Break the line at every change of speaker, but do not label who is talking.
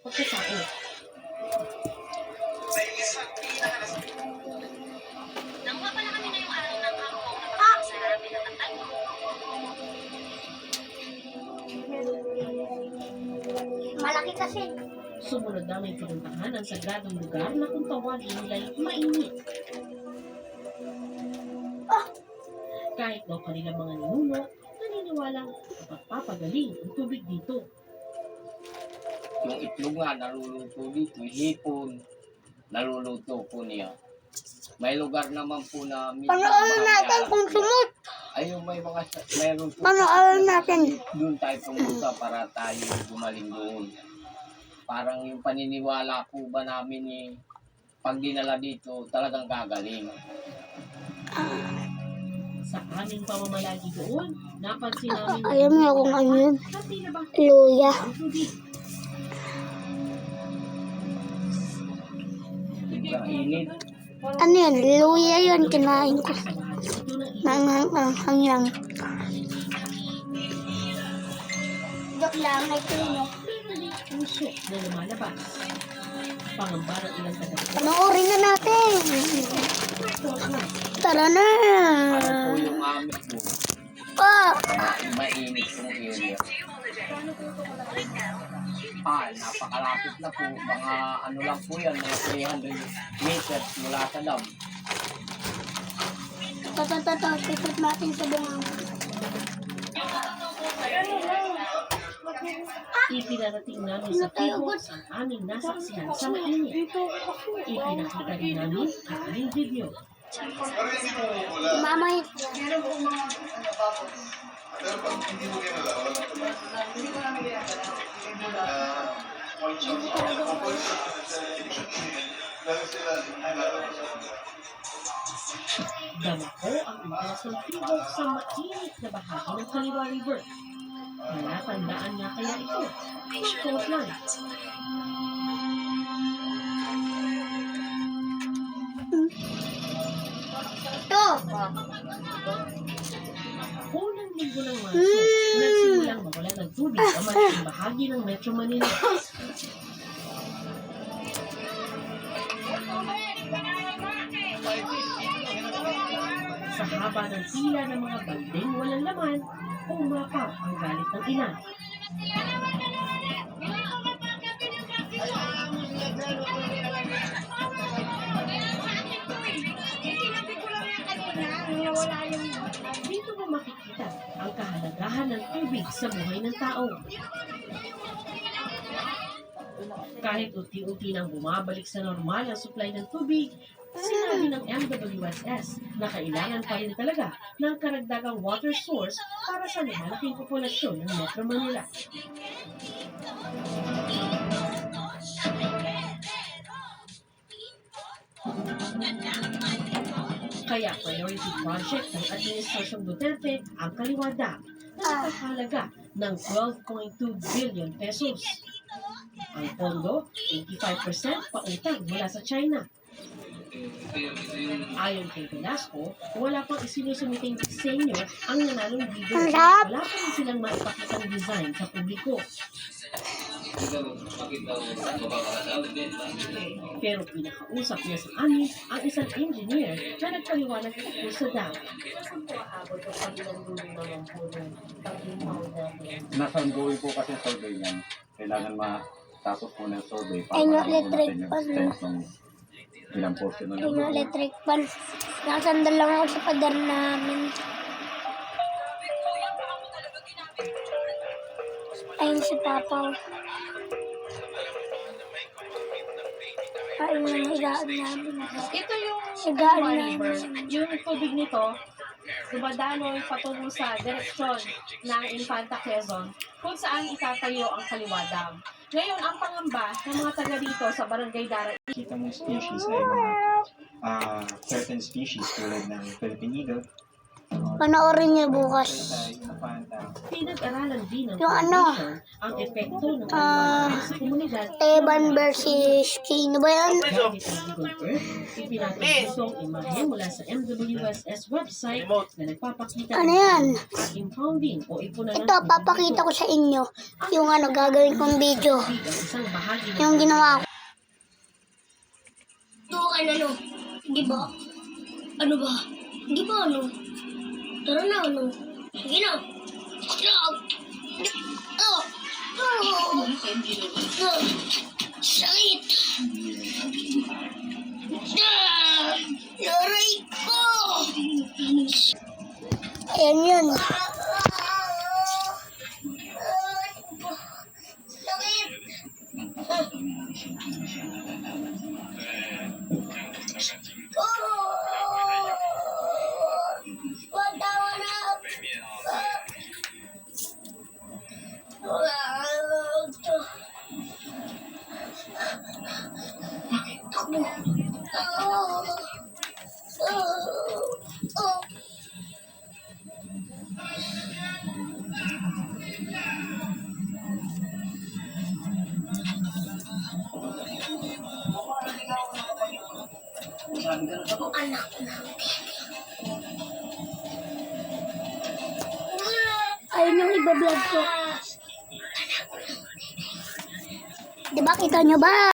pagkatao.
Nakuha pala kami ngayong araw ng kangkong na pagkakasarap pinatanggal mo.
Malaki kasi.
Sumunod na may pinuntahan ang sagradong lugar na kung tawagin nila'y mainit. Kahit daw kanilang mga ninuno, naniniwalang mapapagaling ang tubig dito.
Yung itlog nga naluluto dito, hipon, naluluto po niya. May lugar naman po na
Panoorin natin kung sumut.
ayun may mga mayroon po.
Panoorin natin.
Doon tayo pumunta para tayo gumaling doon. Parang yung paniniwala po ba namin pag dinala dito talagang gagaling.
Sa aming pamamalagi doon, napansin namin
Alam niyo kung ano yun?
na tila ba
Luya.
ang tubig.
Sobrang init.
Ano yun? Luya yun. Kinain ko.
Ito na
Nanghang lang. Joke lang. Ito yun.
puso na lumalabas. Pangamba ng ilang taga-ito.
Panoorin na natin. Tara na.
Ano po yung amin po? Mainit yung area. Napakalapit na po. Mga ano lang po yan, mga 300 meters mula sa dam.
Tikot natin sa bungang.
Ipinarating namin sa Pibos ang aming nasaksihan sa mainit. Ipinakita rin namin ang aming video.
Mamahit.
Dama ko ang iwas ng Pibos sa mainit na bahagi ng Kaliwa River. Nalatandaan nga kaya ito ng coastline.
Ito.
Unang linggo ng Marso, nagsimulang mawala ng tubig ang malaking bahagi ng Metro Manila. Sa haba ng pila ng mga baldeng walang laman, umapaw ang galit ng ina. Dito mo makikita ang kahalagahan ng tubig sa buhay ng tao. Kahit unti-unti nang bumabalik sa normal ang supply ng tubig, sinabi ng MWSS na kailangan pa rin talaga ng karagdagang water source para sa lumalaking populasyon ng Metro Manila. Kaya priority project ng Administrasyong Duterte ang Kaliwa Dam na nakahalaga ng 12.2 billion pesos. Ang pondo, 85% pautang mula sa China. Ayon kay Velasco, wala pang isinusumiting disenyo ang nanalong bidder. Wala pa rin silang maipakitang design sa publiko. Pero pinakausap niya sa amin ang isang engineer na nagpaliwanag tungkol sa dam.
Nasa ongoing po kasi survey niyan. Kailangan matapos po ng survey para
Ay, no,
malaman
electric
natin yung
pan.
extent ng ilang portion ng
Yung electric pan. Nakasandal lang ako sa pader namin. Ayun si Papa. Ayun yung higaan namin.
Ito yung
Higaan
river.
namin.
Yung tubig nito, dumadaloy patungo sa direksyon ng Infanta Quezon kung saan itatayo ang Kaliwa Dam. Ngayon, ang pangamba ng mga taga dito sa Barangay Dara.
Kita mong species ay mga certain species tulad ng Philippine eagle,
Panoorin niyo bukas.
Pinag-aralan din ng
Yung ano,
foundation ang epekto ng kaliwada sa komunidad.
Teban versus Kino ba yan?
Gamit ang Google Earth, ipinatutong imahe mula sa MWSS website na nagpapakita
Ano yan?
at impounding o ipunan
Ito, papakita ko sa inyo. Yung ano, gagawin kong video.
ang isang bahagi ng
Yung ginawa ko. Ito kan ano? Di ba? Ano ba? Di ba ano? Tara na ano? Sige na. Oh! Oh! Sakit! Laray ko! Ayan yun. Sakit! Ayun yung iba-vlog ko. Diba kita nyo ba?